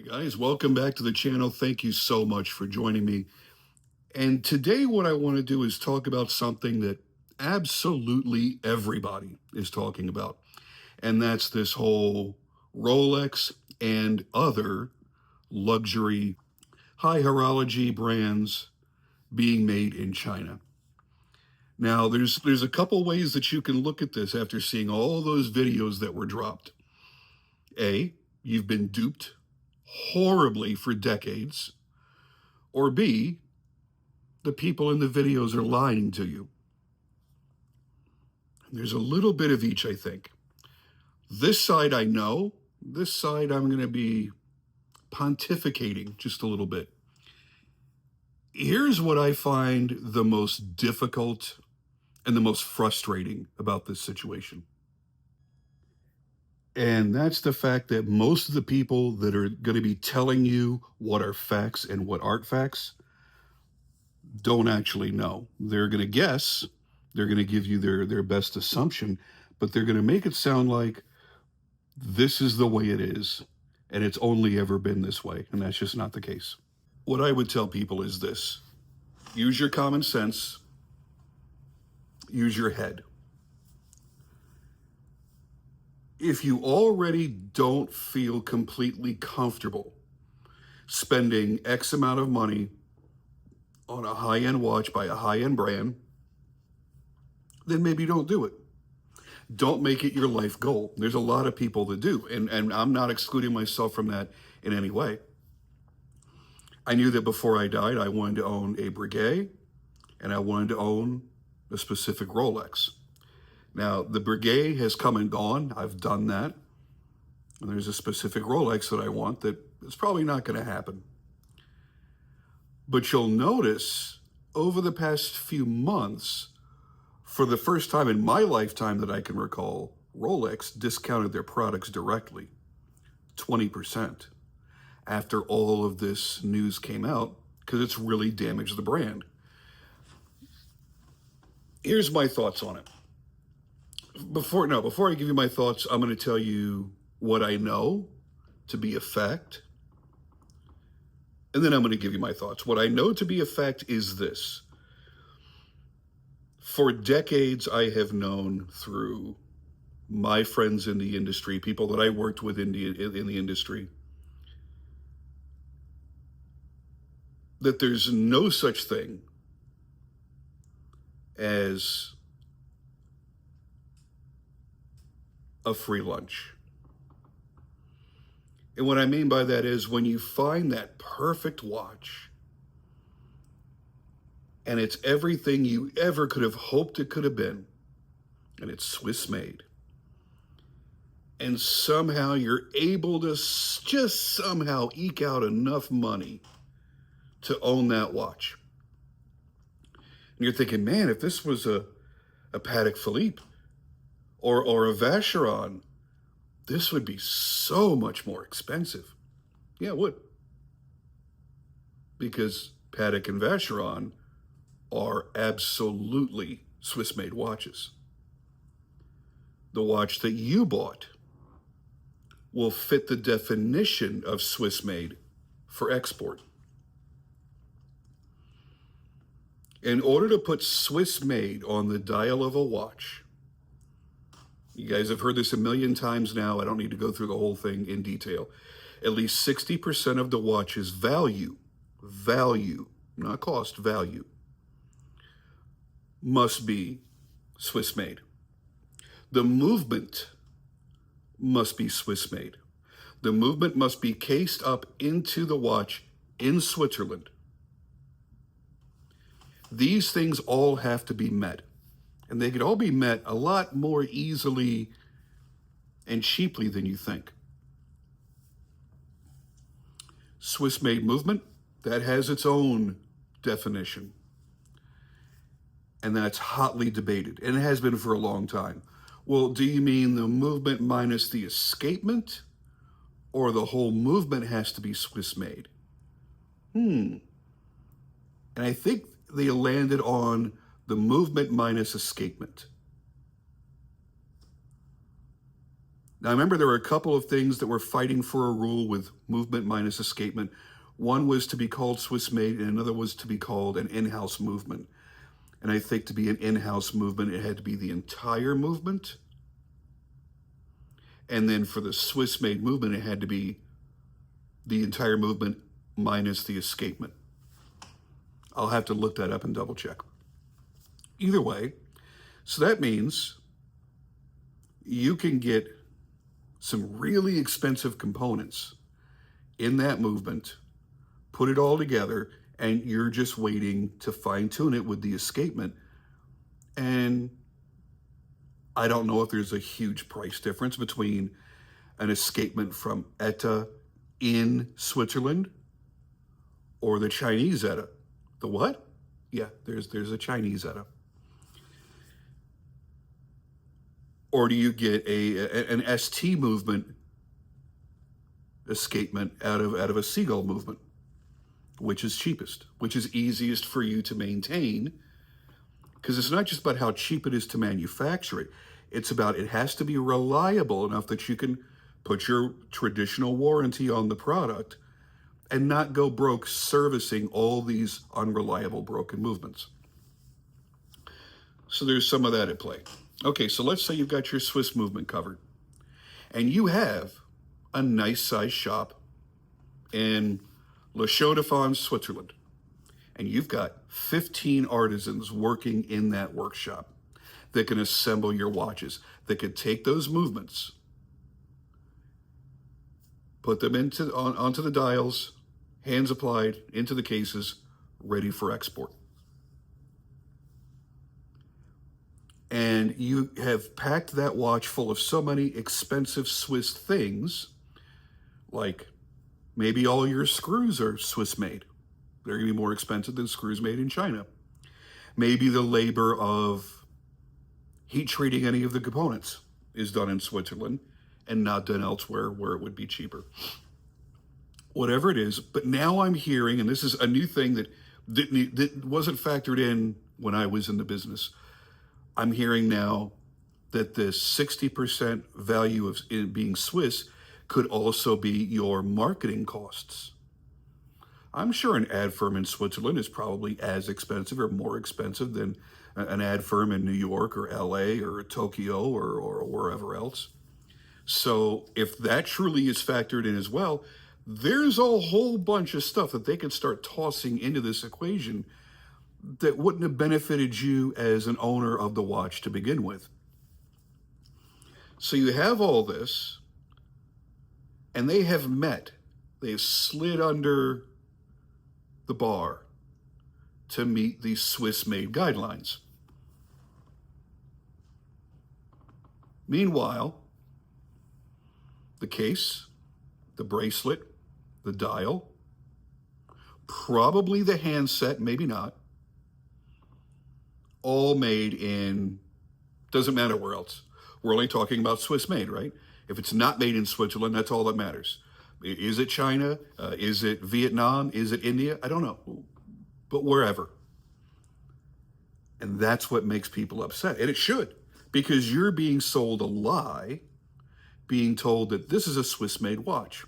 Guys, welcome back to the channel. Thank you so much for joining me. And today, what I want to do is talk about something that absolutely everybody is talking about, and that's this whole Rolex and other luxury high horology brands being made in China. Now, there's a couple ways that you can look at this after seeing all those videos that were dropped. A, you've been duped horribly for decades. Or B, the people in the videos are lying to you. There's a little bit of each, I think. This side I know. This side I'm going to be pontificating just a little bit. Here's what I find the most difficult and the most frustrating about this situation. And that's the fact that most of the people that are going to be telling you what are facts and what aren't facts don't actually know. They're going to guess. They're going to give you their best assumption, but they're going to make it sound like this is the way it is, and it's only ever been this way, and that's just not the case. What I would tell people is this: use your common sense, use your head. If you already don't feel completely comfortable spending X amount of money on a high-end watch by a high-end brand, then maybe don't do it. Don't make it your life goal. There's a lot of people that do, and I'm not excluding myself from that in any way. I knew that before I died, I wanted to own a Breguet, and I wanted to own a specific Rolex. Now, the Breguet has come and gone. I've done that. And there's a specific Rolex that I want that is probably not going to happen. But you'll notice over the past few months, for the first time in my lifetime that I can recall, Rolex discounted their products directly, 20%, after all of this news came out, because it's really damaged the brand. Here's my thoughts on it. Before I give you my thoughts, I'm going to tell you what I know to be a fact, and then I'm going to give you my thoughts. What I know to be a fact is this. For decades, I have known through my friends in the industry, people that I worked with in the industry, that there's no such thing as a free lunch. And what I mean by that is when you find that perfect watch and it's everything you ever could have hoped it could have been, and it's Swiss made, and somehow you're able to just somehow eke out enough money to own that watch. And you're thinking, man, if this was a Patek Philippe or a Vacheron, this would be so much more expensive. Yeah, it would. Because Patek and Vacheron are absolutely Swiss-made watches. The watch that you bought will fit the definition of Swiss-made for export. In order to put Swiss-made on the dial of a watch, you guys have heard this a million times now. I don't need to go through the whole thing in detail. At least 60% of the watch's value, not cost, value, must be Swiss-made. The movement must be Swiss-made. The movement must be cased up into the watch in Switzerland. These things all have to be met. And they could all be met a lot more easily and cheaply than you think. Swiss-made movement, that has its own definition. And that's hotly debated, and it has been for a long time. Well, do you mean the movement minus the escapement, or the whole movement has to be Swiss-made? And I think they landed on the movement minus escapement. Now, I remember there were a couple of things that were fighting for a rule with movement minus escapement. One was to be called Swiss made, and another was to be called an in house movement. And I think to be an in house movement, it had to be the entire movement. And then for the Swiss made movement, it had to be the entire movement minus the escapement. I'll have to look that up and double check. Either way, so that means you can get some really expensive components in that movement, put it all together, and you're just waiting to fine tune it with the escapement. And I don't know if there's a huge price difference between an escapement from ETA in Switzerland or the Chinese ETA. The what? Yeah, there's a Chinese ETA. Or do you get an ST movement escapement out of a Seagull movement? Which is cheapest? Which is easiest for you to maintain? Because it's not just about how cheap it is to manufacture it. It's about it has to be reliable enough that you can put your traditional warranty on the product and not go broke servicing all these unreliable broken movements. So there's some of that at play. Okay, so let's say you've got your Swiss movement covered and you have a nice size shop in Le Chaux-de-Fonds, Switzerland, and you've got 15 artisans working in that workshop that can assemble your watches, that can take those movements, put them onto the dials, hands applied, into the cases, ready for export. And you have packed that watch full of so many expensive Swiss things, like maybe all your screws are Swiss made. They're going to be more expensive than screws made in China. Maybe the labor of heat treating any of the components is done in Switzerland and not done elsewhere where it would be cheaper. Whatever it is, but now I'm hearing, and this is a new thing that wasn't factored in when I was in the business. I'm hearing now that the 60% value of it being Swiss could also be your marketing costs. I'm sure an ad firm in Switzerland is probably as expensive or more expensive than an ad firm in New York or LA or Tokyo or wherever else. So if that truly is factored in as well, there's a whole bunch of stuff that they could start tossing into this equation that wouldn't have benefited you as an owner of the watch to begin with. So you have all this, and they have slid under the bar to meet these Swiss-made guidelines. Meanwhile, the case, the bracelet, the dial, probably the handset, maybe not, all made in, doesn't matter where else. We're only talking about Swiss made, right? If it's not made in Switzerland, that's all that matters. Is it China? Is it Vietnam? Is it India? I don't know, but wherever. And that's what makes people upset. And it should, because you're being sold a lie, being told that this is a Swiss made watch.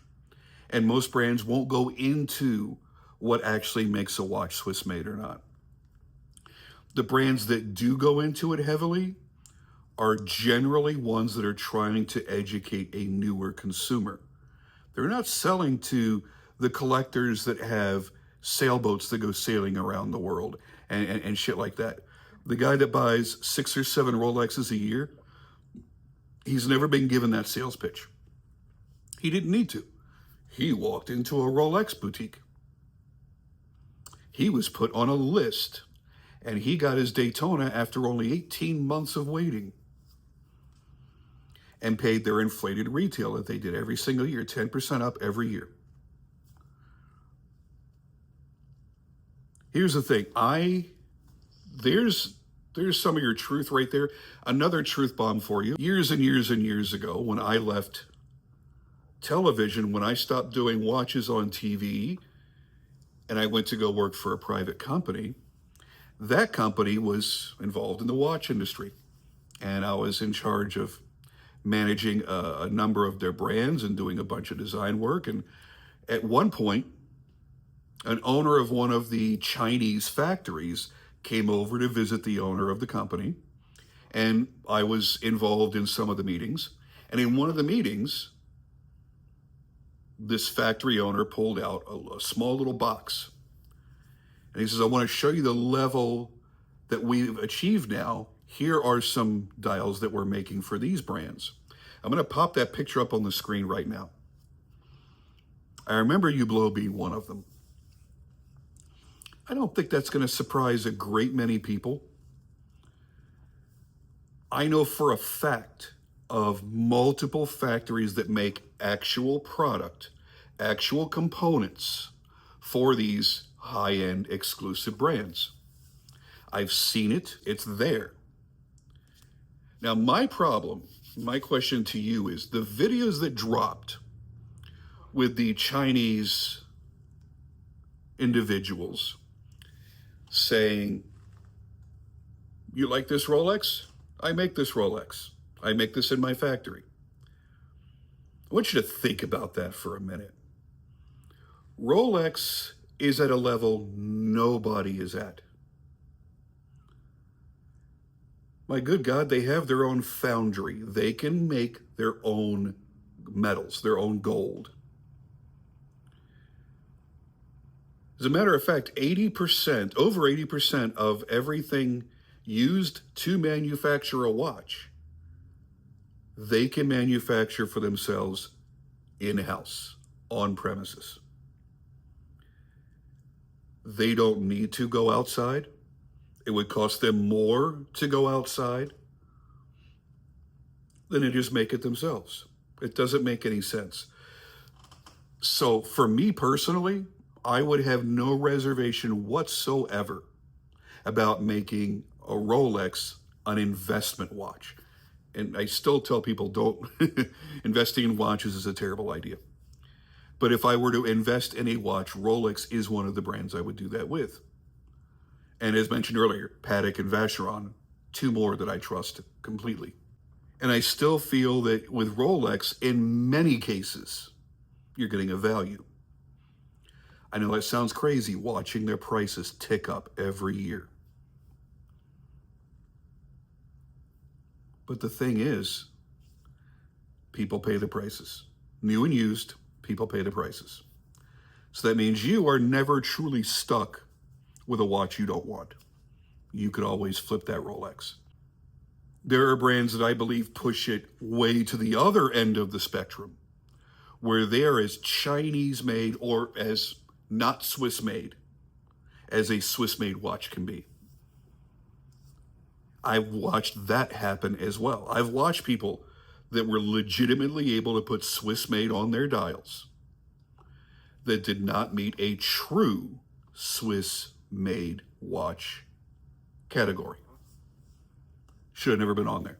And most brands won't go into what actually makes a watch Swiss made or not. The brands that do go into it heavily are generally ones that are trying to educate a newer consumer. They're not selling to the collectors that have sailboats that go sailing around the world and shit like that. The guy that buys 6 or 7 Rolexes a year, he's never been given that sales pitch. He didn't need to. He walked into a Rolex boutique. He was put on a list, and he got his Daytona after only 18 months of waiting, and paid their inflated retail that they did every single year, 10% up every year. Here's the thing. There's some of your truth right there. Another truth bomb for you. Years and years and years ago, when I left television, when I stopped doing watches on TV, and I went to go work for a private company, that company was involved in the watch industry. And I was in charge of managing a number of their brands and doing a bunch of design work. And at one point, an owner of one of the Chinese factories came over to visit the owner of the company. And I was involved in some of the meetings. And in one of the meetings, this factory owner pulled out a small little box. And he says, I want to show you the level that we've achieved now. Here are some dials that we're making for these brands. I'm going to pop that picture up on the screen right now. I remember Hublot being one of them. I don't think that's going to surprise a great many people. I know for a fact of multiple factories that make actual product, actual components for these high-end exclusive brands. I've seen it, it's there. Now my question to you is the videos that dropped with the Chinese individuals saying, you like this Rolex? I make this Rolex. I make this in my factory. I want you to think about that for a minute. Rolex is at a level nobody is at. My good God, they have their own foundry. They can make their own metals, their own gold. As a matter of fact, 80%, over 80% of everything used to manufacture a watch, they can manufacture for themselves in-house, on premises. They don't need to go outside. It would cost them more to go outside than to just make it themselves. It doesn't make any sense. So for me personally, I would have no reservation whatsoever about making a Rolex an investment watch. And I still tell people, don't, investing in watches is a terrible idea. But if I were to invest in a watch, Rolex is one of the brands I would do that with. And as mentioned earlier, Patek and Vacheron, two more that I trust completely. And I still feel that with Rolex, in many cases, you're getting a value. I know that sounds crazy, watching their prices tick up every year. But the thing is, people pay the prices. New and used, people pay the prices. So that means you are never truly stuck with a watch you don't want. You could always flip that Rolex. There are brands that I believe push it way to the other end of the spectrum, where they're as Chinese made or as not Swiss made as a Swiss made watch can be. I've watched that happen as well. I've watched people that were legitimately able to put Swiss made on their dials that did not meet a true Swiss made watch category. Should have never been on there.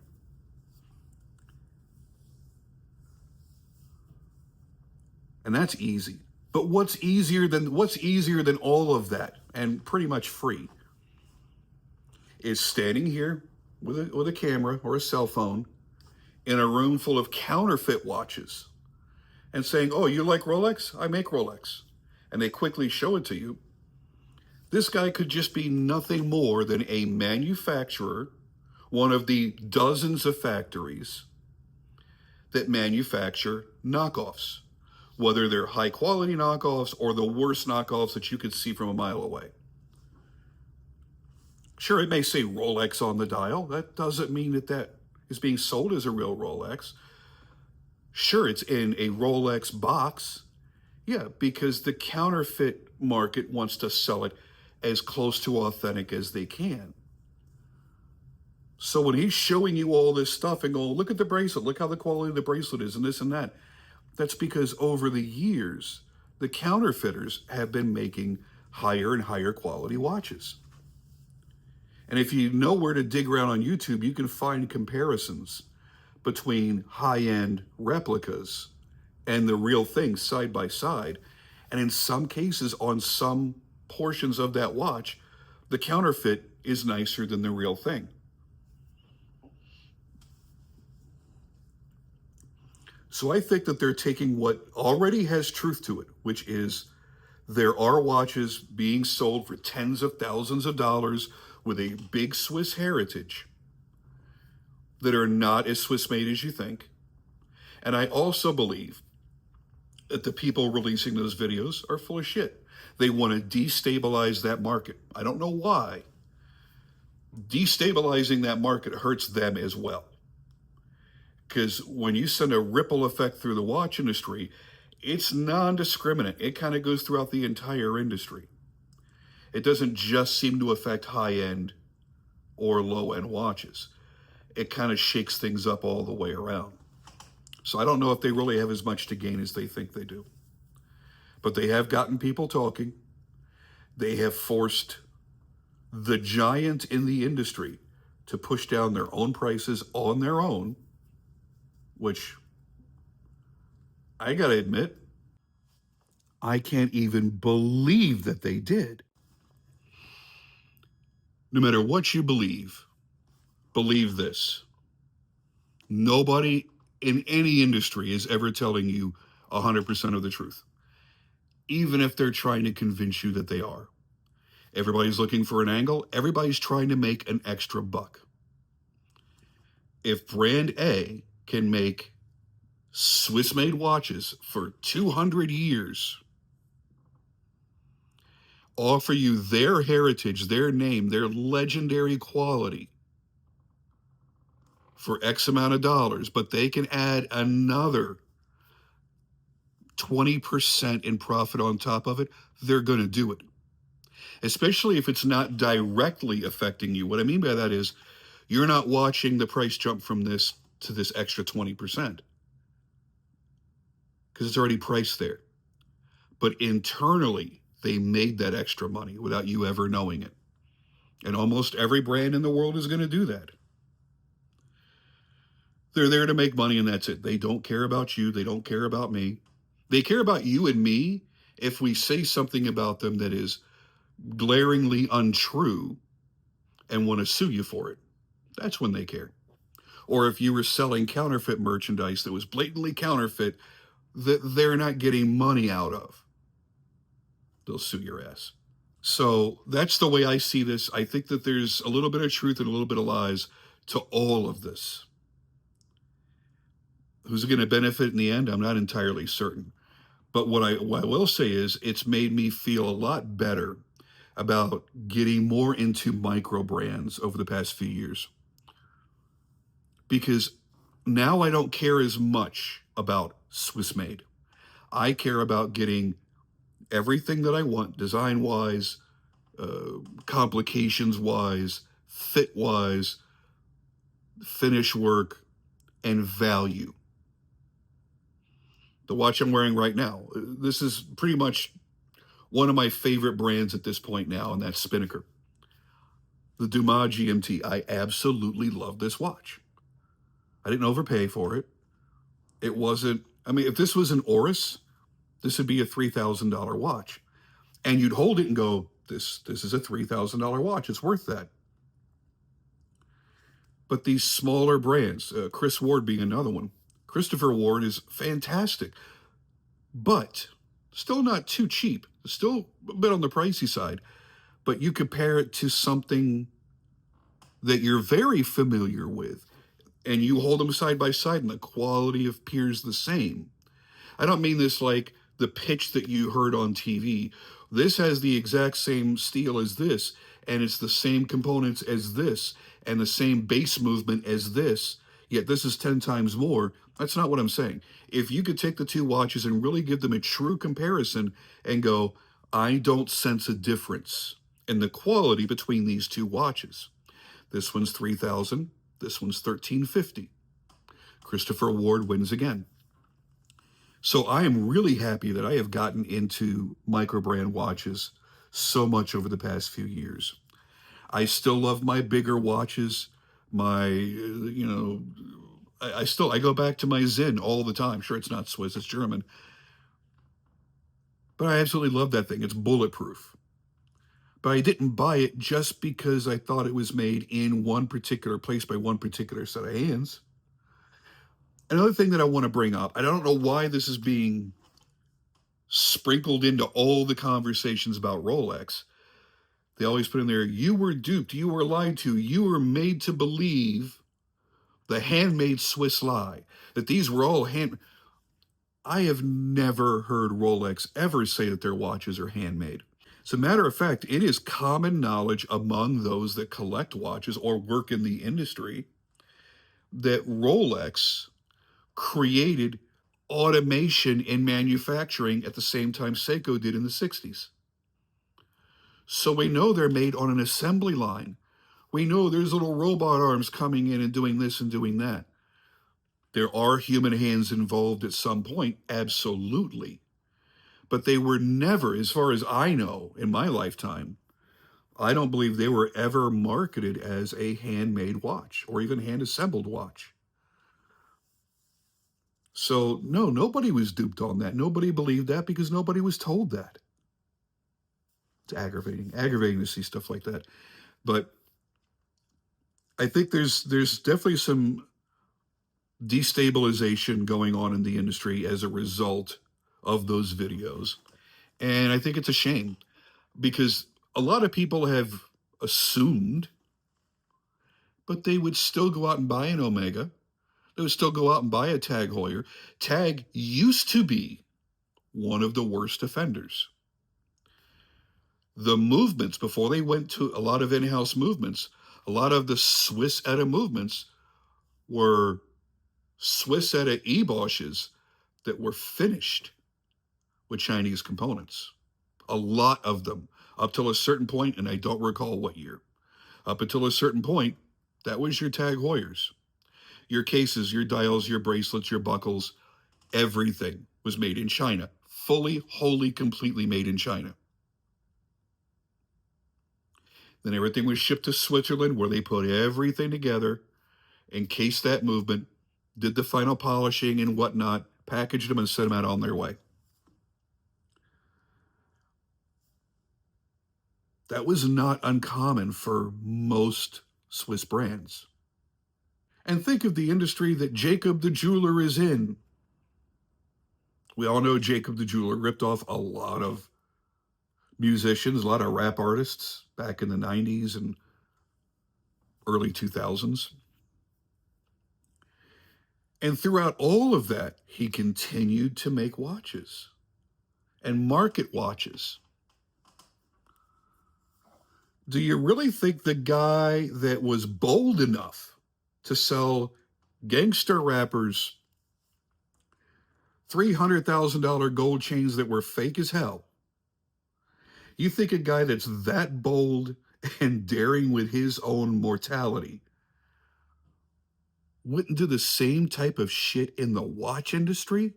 And that's easy. But what's easier than all of that, and pretty much free, is standing here with a camera or a cell phone in a room full of counterfeit watches and saying, oh, you like Rolex? I make Rolex. And they quickly show it to you. This guy could just be nothing more than a manufacturer, one of the dozens of factories that manufacture knockoffs, whether they're high quality knockoffs or the worst knockoffs that you could see from a mile away. Sure, it may say Rolex on the dial. That doesn't mean that that is being sold as a real Rolex. Sure, it's in a Rolex box. Yeah, because the counterfeit market wants to sell it as close to authentic as they can. So when he's showing you all this stuff and going, look at the bracelet, look how the quality of the bracelet is and this and that, that's because over the years, the counterfeiters have been making higher and higher quality watches. And if you know where to dig around on YouTube, you can find comparisons between high-end replicas and the real thing side by side. And in some cases, on some portions of that watch, the counterfeit is nicer than the real thing. So I think that they're taking what already has truth to it, which is there are watches being sold for tens of thousands of dollars with a big Swiss heritage that are not as Swiss made as you think. And I also believe that the people releasing those videos are full of shit. They want to destabilize that market. I don't know why. Destabilizing that market hurts them as well. Because when you send a ripple effect through the watch industry, it's non-discriminate. It kind of goes throughout the entire industry. It doesn't just seem to affect high-end or low-end watches. It kind of shakes things up all the way around. So I don't know if they really have as much to gain as they think they do. But they have gotten people talking. They have forced the giant in the industry to push down their own prices on their own, which I gotta admit, I can't even believe that they did. No matter what you believe this. Nobody in any industry is ever telling you 100% of the truth, even if they're trying to convince you that they are. Everybody's looking for an angle. Everybody's trying to make an extra buck. If brand A can make Swiss-made watches for 200 years, offer you their heritage, their name, their legendary quality for X amount of dollars, but they can add another 20% in profit on top of it, they're going to do it. Especially if it's not directly affecting you. What I mean by that is you're not watching the price jump from this to this extra 20% because it's already priced there. But internally, they made that extra money without you ever knowing it. And almost every brand in the world is going to do that. They're there to make money and that's it. They don't care about you. They don't care about me. They care about you and me if we say something about them that is glaringly untrue and want to sue you for it. That's when they care. Or if you were selling counterfeit merchandise that was blatantly counterfeit that they're not getting money out of, they'll sue your ass. So that's the way I see this. I think that there's a little bit of truth and a little bit of lies to all of this. Who's going to benefit in the end? I'm not entirely certain. But what I will say is it's made me feel a lot better about getting more into micro brands over the past few years. Because now I don't care as much about Swiss made. I care about getting everything that I want, design wise, complications wise, fit wise, finish work, and value. The watch I'm wearing right now, this is pretty much one of my favorite brands at this point now, and that's Spinnaker. The Dumas GMT. I absolutely love this watch. I didn't overpay for it. It wasn't, I mean, if this was an Oris, this would be a $3,000 watch. And you'd hold it and go, this is a $3,000 watch. It's worth that. But these smaller brands, Chris Ward being another one, Christopher Ward is fantastic, but still not too cheap. Still a bit on the pricey side. But you compare it to something that you're very familiar with, and you hold them side by side, and the quality appears the same. I don't mean this like the pitch that you heard on TV. This has the exact same steel as this, and it's the same components as this, and the same base movement as this, yet this is 10 times more. That's not what I'm saying. If you could take the two watches and really give them a true comparison and go, I don't sense a difference in the quality between these two watches. This one's $3,000, this one's $1,350. Christopher Ward wins again. So I am really happy that I have gotten into micro brand watches so much over the past few years. I still love my bigger watches, my, I go back to my Zinn all the time. Sure, it's not Swiss, it's German. But I absolutely love that thing. It's bulletproof. But I didn't buy it just because I thought it was made in one particular place by one particular set of hands. Another thing that I want to bring up, I don't know why this is being sprinkled into all the conversations about Rolex. They always put in there, you were duped, you were lied to, you were made to believe the handmade Swiss lie, that these were all hand. I have never heard Rolex ever say that their watches are handmade. As a matter of fact, it is common knowledge among those that collect watches or work in the industry that Rolex created automation in manufacturing at the same time Seiko did in the 60s. So we know they're made on an assembly line. We know there's little robot arms coming in and doing this and doing that. There are human hands involved at some point, absolutely. But they were never, as far as I know, in my lifetime, I don't believe they were ever marketed as a handmade watch or even hand assembled watch. So, no, nobody was duped on that. Nobody believed that because nobody was told that. It's aggravating to see stuff like that. But I think there's definitely some destabilization going on in the industry as a result of those videos. And I think it's a shame because a lot of people have assumed, but they would still go out and buy an Omega. They would still go out and buy a Tag Heuer. Tag used to be one of the worst offenders. The movements, before they went to a lot of in-house movements, a lot of the Swiss Etta movements were Swiss Etta e-Bosches that were finished with Chinese components. A lot of them, up till a certain point, and I don't recall what year. Up until a certain point, that was your Tag Heuers. Your cases, your dials, your bracelets, your buckles, everything was made in China. Fully, wholly, completely made in China. Then everything was shipped to Switzerland where they put everything together, encased that movement, did the final polishing and whatnot, packaged them and sent them out on their way. That was not uncommon for most Swiss brands. And think of the industry that Jacob the jeweler is in. We all know Jacob the jeweler ripped off a lot of musicians, a lot of rap artists back in the 90s and early 2000s. And throughout all of that, he continued to make watches and market watches. Do you really think the guy that was bold enough to sell gangster rappers $300,000 gold chains that were fake as hell, you think a guy that's that bold and daring with his own mortality wouldn't do the same type of shit in the watch industry?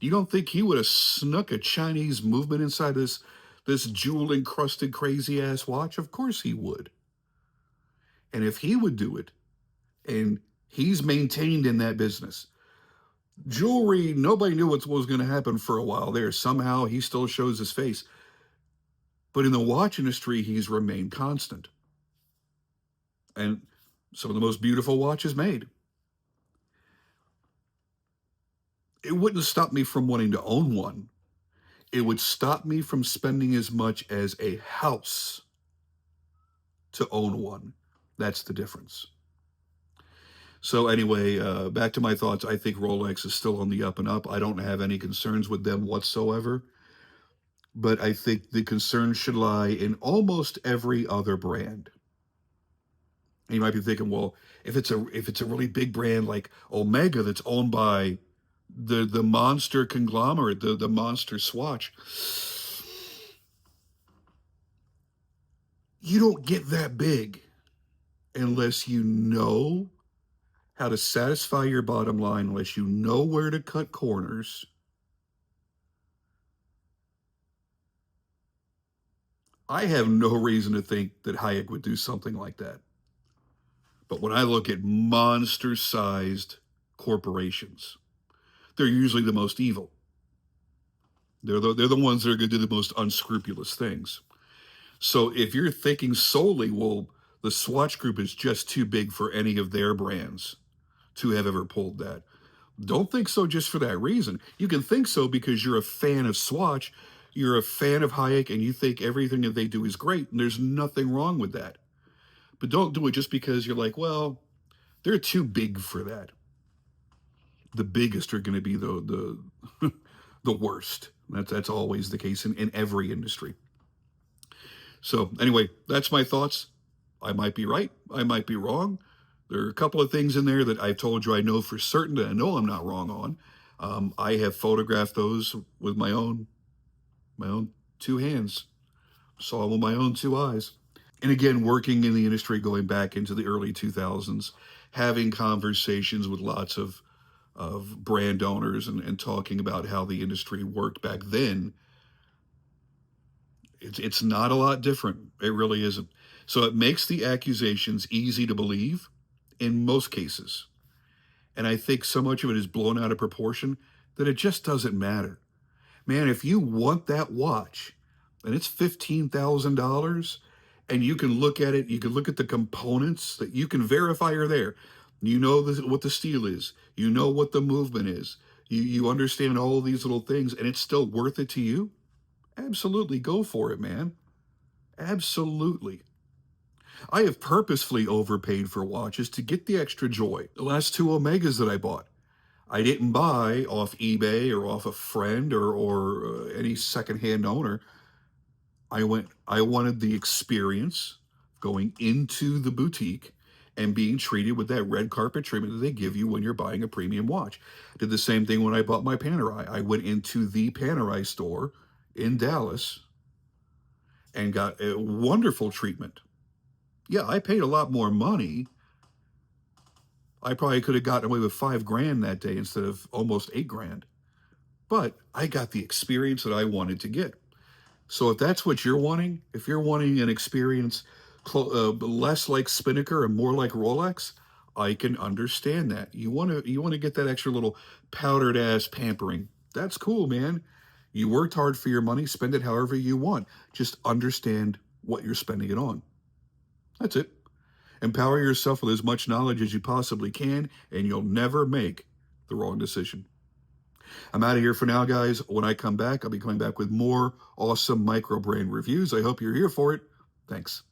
You don't think he would have snuck a Chinese movement inside this jewel encrusted crazy ass watch? Of course he would. And if he would do it, and he's maintained in that business, jewelry, nobody knew what was going to happen for a while there. Somehow he still shows his face. But in the watch industry, he's remained constant. And some of the most beautiful watches made. It wouldn't stop me from wanting to own one. It would stop me from spending as much as a house to own one. That's the difference. So anyway, back to my thoughts. I think Rolex is still on the up and up. I don't have any concerns with them whatsoever. But I think the concern should lie in almost every other brand. And you might be thinking, well, if it's a really big brand like Omega that's owned by the monster conglomerate, the monster Swatch, you don't get that big unless you know how to satisfy your bottom line, unless you know where to cut corners. I have no reason to think that Hayek would do something like that. But when I look at monster-sized corporations, they're usually the most evil. They're the ones that are going to do the most unscrupulous things. So if you're thinking solely, well, the Swatch Group is just too big for any of their brands to have ever pulled that. Don't think so just for that reason. You can think so because you're a fan of Swatch, you're a fan of Hayek, and you think everything that they do is great, and there's nothing wrong with that. But don't do it just because you're like, well, they're too big for that. The biggest are going to be the the worst. That's always the case in every industry. So anyway, that's my thoughts. I might be right. I might be wrong. There are a couple of things in there that I've told you I know for certain that I know I'm not wrong on. I have photographed those with my own two hands, saw them with my own two eyes. And again, working in the industry, going back into the early 2000s, having conversations with lots of brand owners and talking about how the industry worked back then, it's not a lot different. It really isn't. So it makes the accusations easy to believe in most cases. And I think so much of it is blown out of proportion that it just doesn't matter. Man, if you want that watch and it's $15,000 and you can look at it, you can look at the components that you can verify are there. You know what the steel is, you know what the movement is, you understand all of these little things, and it's still worth it to you. Absolutely, go for it, man. Absolutely. I have purposefully overpaid for watches to get the extra joy. The last two Omegas that I bought, I didn't buy off eBay or off a friend or any secondhand owner. I wanted the experience going into the boutique and being treated with that red carpet treatment that they give you when you're buying a premium watch. Did the same thing when I bought my Panerai. I went into the Panerai store in Dallas and got a wonderful treatment. Yeah, I paid a lot more money. I probably could have gotten away with $5,000 that day instead of almost $8,000. But I got the experience that I wanted to get. So if that's what you're wanting, if you're wanting an experience less like Spinnaker and more like Rolex, I can understand that. You want to get that extra little powdered ass pampering. That's cool, man. You worked hard for your money, spend it however you want. Just understand what you're spending it on. That's it. Empower yourself with as much knowledge as you possibly can, and you'll never make the wrong decision. I'm out of here for now, guys. When I come back, I'll be coming back with more awesome micro brand reviews. I hope you're here for it. Thanks.